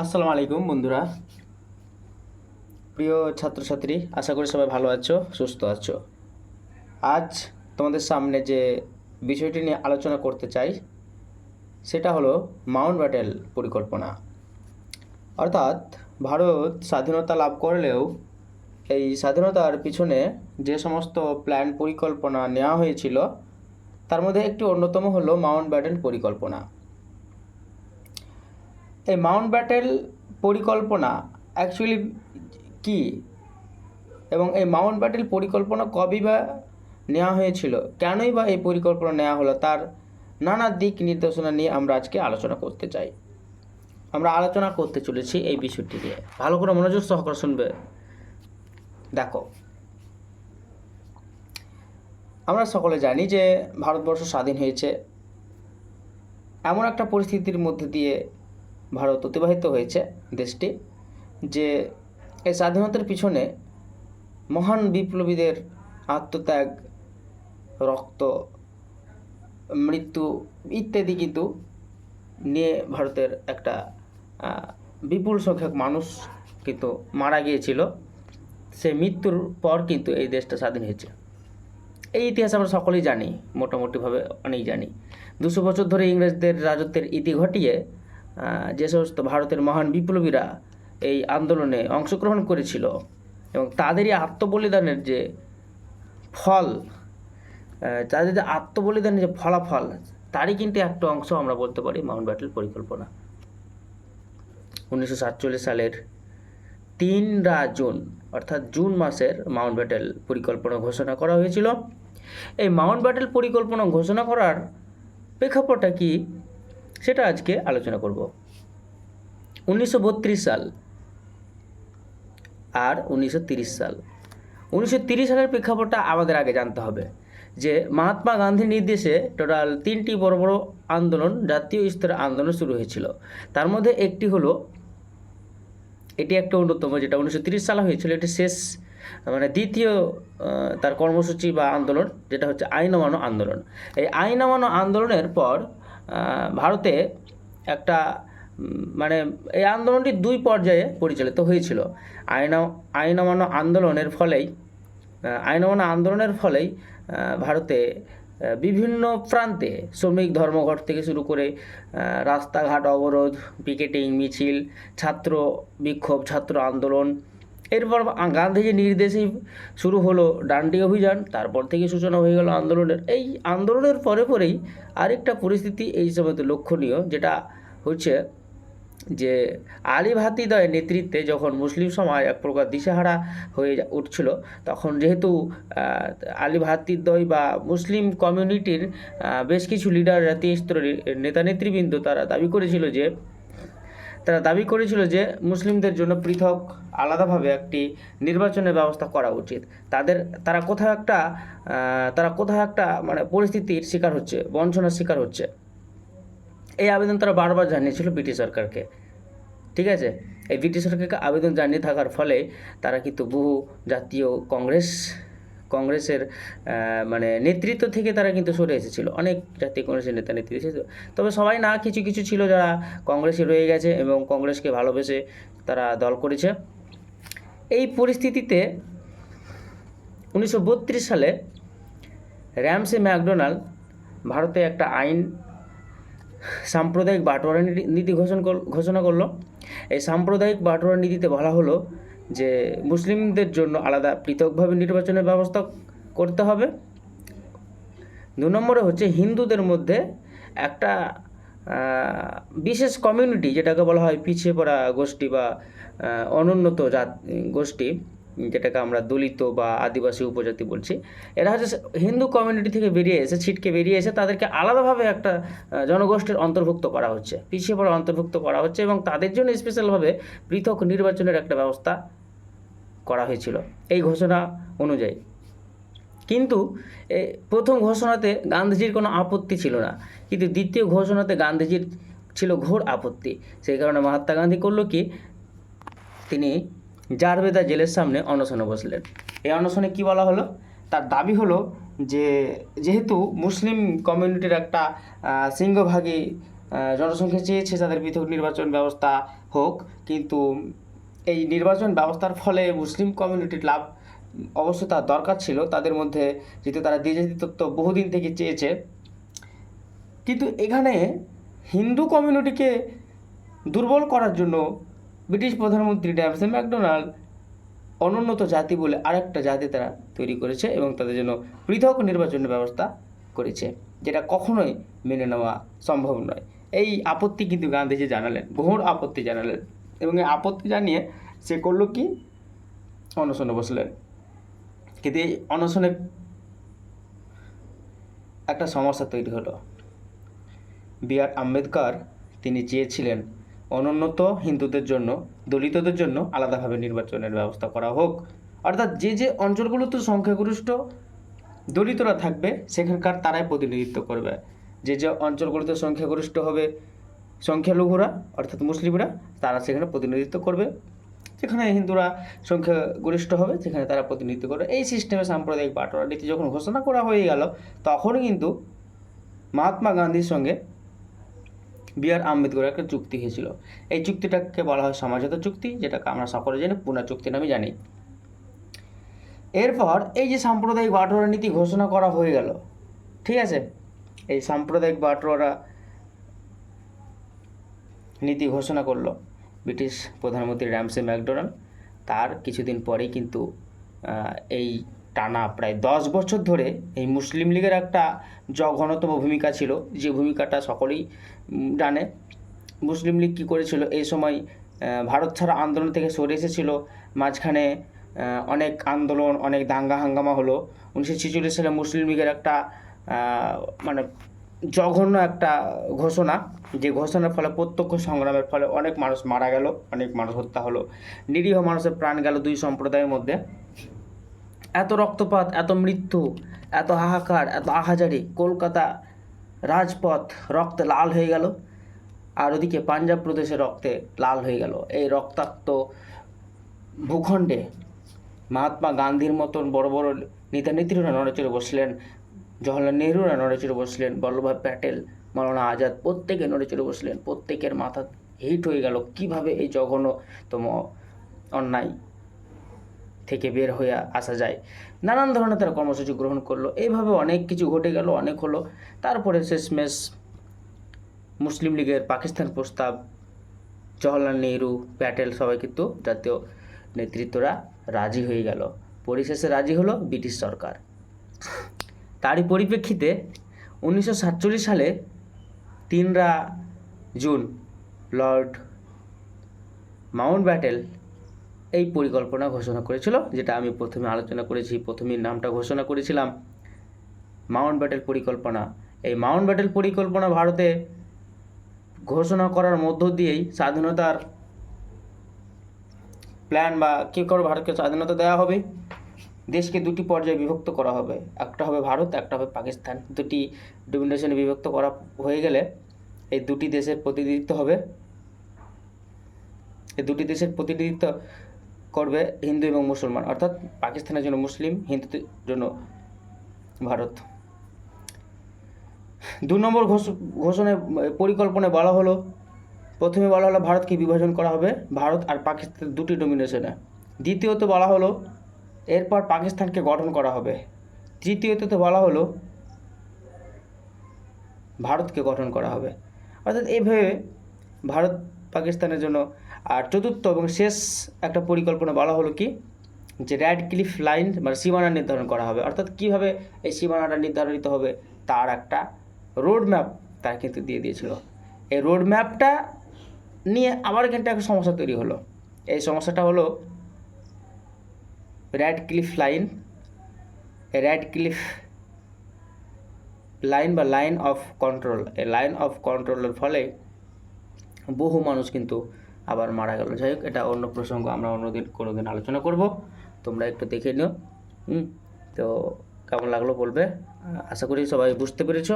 আসসালামু আলাইকুম বন্ধুরা, প্রিয় ছাত্রছাত্রী, আশা করি সবাই ভালো আছো, সুস্থ আছো। আজ তোমাদের সামনে যে বিষয়টি নিয়ে আলোচনা করতে চাই সেটা হলো মাউন্ট ব্যাটেল পরিকল্পনা। অর্থাৎ ভারত স্বাধীনতা লাভ করলেও এই স্বাধীনতার পিছনে যে সমস্ত প্ল্যান পরিকল্পনা নেওয়া হয়েছিল তার মধ্যে একটি অন্যতম হলো মাউন্ট ব্যাটেল পরিকল্পনা। এই মাউন্ট ব্যাটেল পরিকল্পনা অ্যাকচুয়ালি কি এবং এই মাউন্ট ব্যাটেল পরিকল্পনা কবেই বা নেওয়া হয়েছিল, কেনই বা এই পরিকল্পনা নেওয়া হলো, তার নানা দিক নির্দেশনা নিয়ে আমরা আজকে আলোচনা করতে চাই। আমরা আলোচনা করতে চলেছি এই বিষয়টি নিয়ে। ভালো করে মনোযোগ সহকারে শুনবে। দেখো, আমরা সকলে জানি যে ভারতবর্ষ স্বাধীন হয়েছে। এমন একটা পরিস্থিতির মধ্যে দিয়ে ভারত অতিবাহিত হয়েছে দেশটি, যে এই স্বাধীনতার পিছনে মহান বিপ্লবীদের আত্মত্যাগ, রক্ত, মৃত্যু ইত্যাদি কিন্তু নিয়ে ভারতের একটা বিপুল সংখ্যক মানুষ কিন্তু মারা গিয়েছিল। সে মৃত্যুর পর কিন্তু এই দেশটা স্বাধীন হয়েছে। এই ইতিহাস আমরা সকলেই জানি, মোটামুটিভাবে অনেক জানি। 200 বছর ধরে ইংরেজদের রাজত্বের ইতি ঘটিয়ে যে সমস্ত ভারতের মহান বিপ্লবীরা এই আন্দোলনে অংশগ্রহণ করেছিল এবং তাদেরই আত্মবলিদানের যে ফল, তাদের যে আত্মবলিদানের যে ফলাফল, তারই কিন্তু একটা অংশ আমরা বলতে পারি মাউন্ট ব্যাটেল পরিকল্পনা। 1947 সালের 3 জুন অর্থাৎ জুন মাসের মাউন্ট ব্যাটেল পরিকল্পনা ঘোষণা করা হয়েছিল। এই মাউন্ট ব্যাটেল পরিকল্পনা ঘোষণা করার প্রেক্ষাপটটা কি সেটা আজকে আলোচনা করব। 1932 সাল আর 1930 সাল। 1930 সালের প্রেক্ষাপটটা আমাদের আগে জানতে হবে যে মহাত্মা গান্ধীর নির্দেশে টোটাল 3টি বড় বড় আন্দোলন, জাতীয় স্তরের আন্দোলন শুরু হয়েছিল। তার মধ্যে একটি হলো, এটি একটা অন্যতম, যেটা 1930 সালে হয়েছিল। এটি শেষ, মানে দ্বিতীয় তার কর্মসূচি বা আন্দোলন, যেটা হচ্ছে আইন অমান্য আন্দোলন। এই আইন অমান্য আন্দোলনের পর ভারতে একটা মানে এই আন্দোলনটি 2 পর্যায়ে পরিচালিত হয়েছিল। আইন অমান্য আন্দোলনের ফলেই ভারতে বিভিন্ন প্রান্তে শ্রমিক ধর্মঘট থেকে শুরু করে রাস্তাঘাট অবরোধ, পিকেটিং মিছিল, ছাত্র বিক্ষোভ, ছাত্র আন্দোলন, এরপর গান্ধীজির নির্দেশেই শুরু হলো ডান্ডি অভিযান। তারপর থেকে সূচনা হয়ে গেল আন্দোলনের। এই আন্দোলনের পরেই আরেকটা পরিস্থিতি এই সময়তে লক্ষণীয়, যেটা হচ্ছে যে আলী ভাতিদ্বয়ের নেতৃত্বে যখন মুসলিম সমাজ এক প্রকার দিশেহারা হয়ে উঠছিল, তখন যেহেতু আলী ভাতিদ্বয় বা মুসলিম কমিউনিটির বেশ কিছু লিডার, জাতীয় স্তরের নেতা নেতৃবৃন্দ, তারা দাবি করেছিল যে মুসলিমদের জন্য পৃথক আলাদাভাবে একটি নির্বাচনের ব্যবস্থা করা উচিত। তারা কোথাও একটা মানে পরিস্থিতির শিকার হচ্ছে, বঞ্চনার শিকার হচ্ছে। এই আবেদন তারা বারবার জানিয়েছিল ব্রিটিশ সরকারকে। ঠিক আছে, এই ব্রিটিশ সরকারকে আবেদন জানিয়ে থাকার ফলে তারা কিন্তু বহু জাতীয় কংগ্রেসের মানে নেতৃত্ব থেকে তারা কিন্তু সরে এসেছিল। অনেক জাতীয় কংগ্রেসের নেতৃত্ব এসেছিল, তবে সবাই না, কিছু কিছু ছিল যারা কংগ্রেসে রয়ে গেছে এবং কংগ্রেসকে ভালোবেসে তারা দল করেছে। এই পরিস্থিতিতে 1932 সালে র্যামসে ম্যাকডোনাল্ড ভারতে একটা সাম্প্রদায়িক বাটোয়ারা নীতি ঘোষণা করলো। এই সাম্প্রদায়িক বাটোয়ারা নীতিতে বলা হলো যে মুসলিমদের জন্য আলাদা পৃথকভাবে নির্বাচনের ব্যবস্থা করতে হবে। 2 নম্বরে হচ্ছে হিন্দুদের মধ্যে একটা বিশেষ কমিউনিটি, যেটাকে বলা হয় পিছিয়ে পড়া গোষ্ঠী বা অনুন্নত গোষ্ঠী, যেটাকে আমরা দলিত বা আদিবাসী উপজাতি বলছি, এরা হচ্ছে হিন্দু কমিউনিটি থেকে ছিটকে বেরিয়ে এসে তাদেরকে আলাদাভাবে একটা জনগোষ্ঠীর অন্তর্ভুক্ত করা হচ্ছে, পিছিয়ে পড়া অন্তর্ভুক্ত করা হচ্ছে এবং তাদের জন্য স্পেশালভাবে পৃথক নির্বাচনের একটা ব্যবস্থা করা হয়েছিল এই ঘোষণা অনুযায়ী। কিন্তু প্রথম ঘোষণাতে গান্ধীজির কোনো আপত্তি ছিল না, কিন্তু দ্বিতীয় ঘোষণাতে গান্ধীজির ছিল ঘোর আপত্তি। সেই কারণে মহাত্মা গান্ধী করলো কি, তিনি জারবেদা জেলের সামনে অনশনে বসলেন। এই অনশনে কি বলা হলো, তার দাবি হলো যে যেহেতু মুসলিম কমিউনিটির একটা সিংহভাগী জনসংখ্যা চেয়েছে তাদের পৃথক নির্বাচন ব্যবস্থা হোক, কিন্তু এই নির্বাচন ব্যবস্থার ফলে মুসলিম কমিউনিটির লাভ অবশ্য তার দরকার ছিল, তাদের মধ্যে যেহেতু তারা দ্বিজাতিত্ব বহুদিন থেকে চেয়েছে, কিন্তু এখানে হিন্দু কমিউনিটিকে দুর্বল করার জন্য ব্রিটিশ প্রধানমন্ত্রী র্যামসে ম্যাকডোনাল্ড অনুন্নত জাতি বলে আরেকটা জাতি তারা তৈরি করেছে এবং তাদের জন্য পৃথক নির্বাচনের ব্যবস্থা করেছে, যেটা কখনোই মেনে নেওয়া সম্ভব নয়। এই আপত্তি কিন্তু গান্ধীজি জানালেন, ঘোর আপত্তি জানালেন, এবং এই আপত্তি জানিয়ে সে করলো কি, অনশনে বসলেন। কিন্তু এই অনশনে একটা সমস্যা তৈরি হলো। বি.আর. আম্বেদকর তিনি চেয়েছিলেন অনুন্নত হিন্দুদের জন্য, দলিতদের জন্য আলাদাভাবে নির্বাচনের ব্যবস্থা করা হোক, অর্থাৎ যে যে অঞ্চলগুলোতে সংখ্যাগরিষ্ঠ দলিতরা থাকবে সেখানকার তারাই প্রতিনিধিত্ব করবে, যে যে অঞ্চলগুলোতে সংখ্যাগরিষ্ঠ হবে সংখ্যালঘুরা অর্থাৎ মুসলিমরা, তারা সেখানে প্রতিনিধিত্ব করবে, যেখানে হিন্দুরা সংখ্যাগরিষ্ঠ হবে সেখানে তারা প্রতিনিধিত্ব করবে। এই সিস্টেমে সাম্প্রদায়িক বাটোয়ারা নীতি যখন ঘোষণা করা হয়ে গেল, তখনই কিন্তু মহাত্মা গান্ধীর সঙ্গে বি.আর. আম্বেদকরের একটা চুক্তি হয়েছিল। এই চুক্তিটাকে বলা হয় সমঝোতা চুক্তি, যেটাকে আমরা সকলে জানি পুনা চুক্তি নামে জানি। এরপর এই যে সাম্প্রদায়িক বাটোয়ারা নীতি ঘোষণা করা হয়ে গেল, ঠিক আছে, এই সাম্প্রদায়িক বাটোয়ারা নীতি ঘোষণা করলো ব্রিটিশ প্রধানমন্ত্রী র্যামসে ম্যাকডোনাল্ড। তার কিছুদিন পরেই কিন্তু এই টানা প্রায় 10 বছর ধরে এই মুসলিম লীগের একটা জঘন্যতম ভূমিকা ছিল, যে ভূমিকাটা সকলেই জানে। মুসলিম লীগ কী করেছিল, এই সময় ভারত ছাড়া আন্দোলন থেকে সরে এসেছিল, মাঝখানে অনেক আন্দোলন, অনেক দাঙ্গা হাঙ্গামা হলো। 1946 সালে মুসলিম লীগের একটা মানে জঘন্য একটা ঘোষণা, যে ঘোষণার ফলে প্রত্যক্ষ সংগ্রামের ফলে অনেক মানুষ মারা গেল, অনেক মানুষ হত্যা হলো, নিরীহ মানুষের প্রাণ গেল দুই সম্প্রদায়ের মধ্যে। এত রক্তপাত, এত মৃত্যু, এত হাহাকার, এত আহাজারি, কলকাতা রাজপথ রক্তে লাল হয়ে গেল, আর ওদিকে পাঞ্জাব প্রদেশে রক্তে লাল হয়ে গেল। এই রক্তাক্ত ভূখণ্ডে মহাত্মা গান্ধীর মতন বড় বড় নেতা নেত্রীরা নড়েচড়ে বসলেন, জওহরলাল নেহরুরা নড়েচড়ে বসলেন, বল্লভভাই প্যাটেল, মৌলানা আজাদ প্রত্যেকে নড়েচড়ে বসলেন। প্রত্যেকের মাথা হিট হয়ে গেল, কিভাবে এই জঘন্যতম অন্যায় থেকে বের হয়ে আসা যায়। নানান ধরনের তারা কর্মসূচি গ্রহণ করলো, এইভাবে অনেক কিছু ঘটে গেল, অনেক হলো। তারপরে শেষমেশ মুসলিম লীগের পাকিস্তান প্রস্তাব, জওহরলাল নেহরু, প্যাটেল সবাই কিন্তু জাতীয় নেতৃত্বরা রাজি হয়ে গেল। পরিশেষে রাজি হলো ব্রিটিশ সরকার। তারই পরিপ্রেক্ষিতে 1947 সালে 3 জুন লর্ড মাউন্টব্যাটেন এই পরিকল্পনা ঘোষণা করেছিল, যেটা আমি প্রথমে আলোচনা করেছি, প্রথমেই নামটা ঘোষণা করেছিলাম মাউন্টব্যাটেন পরিকল্পনা। এই মাউন্টব্যাটেন পরিকল্পনা ভারতে ঘোষণা করার মধ্য দিয়েই স্বাধীনতার প্ল্যান, বা কী করে ভারতকে স্বাধীনতা দেওয়া হবে, দেশকে দুটি পর্যায়ে বিভক্ত করা হবে, একটা হবে ভারত, একটা হবে পাকিস্তান। দুটি ডোমিনেশনে বিভক্ত করা হয়ে গেলে এই দুটি দেশের প্রতিনিধিত্ব হবে, এই দুটি দেশের প্রতিনিধিত্ব করবে হিন্দু এবং মুসলমান, অর্থাৎ পাকিস্তানের জন্য মুসলিম, হিন্দুদের জন্য ভারত। 2 নম্বর ঘোষণায় পরিকল্পনায় বলা হলো, প্রথমে বলা হলো ভারতকে বিভাজন করা হবে ভারত আর পাকিস্তান দুটি ডোমিনেশনে। দ্বিতীয়ত বলা হলো এরপর পাকিস্তানকে গঠন করা হবে। তৃতীয়ত বলা হলো ভারতকে গঠন করা হবে, অর্থাৎ এইভাবে ভারত পাকিস্তানের জন্য। আর চতুর্থ এবং শেষ একটা পরিকল্পনা বলা হলো কি, যে র্যাডক্লিফ লাইন মানে সীমানা নির্ধারণ করা হবে, অর্থাৎ কীভাবে এই সীমানাটা নির্ধারিত হবে তার একটা রোড ম্যাপ তারা কিন্তু দিয়ে দিয়েছিল। এই রোড ম্যাপটা নিয়ে আবার কিন্তু একটা সমস্যা তৈরি হলো। এই সমস্যাটা হলো র্যাডক্লিফ লাইন। র্যাডক্লিফ লাইন বা লাইন অফ কন্ট্রোল, এই লাইন অফ কন্ট্রোলের ফলে বহু মানুষ কিন্তু আবার মারা গেল। যাই হোক, এটা অন্য প্রসঙ্গ, আমরা অন্যদিন কোনোদিন আলোচনা করব, তোমরা একটু দেখে নিও। তো কেমন লাগলো বলবে। আশা করি সবাই বুঝতে পেরেছ।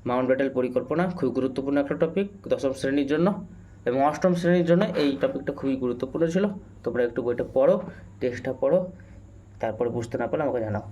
মাউন্টব্যাটেন পরিকল্পনা খুবই গুরুত্বপূর্ণ একটা টপিক 10ম শ্রেণীর জন্য, এবং 8ম শ্রেণীর জন্য এই টপিকটা খুবই গুরুত্বপূর্ণ ছিল। তোমরা একটু বইটা পড়ো, টেক্সটটা পড়ো, তারপরে বুঝতে না পারলে আমাকে জানাও।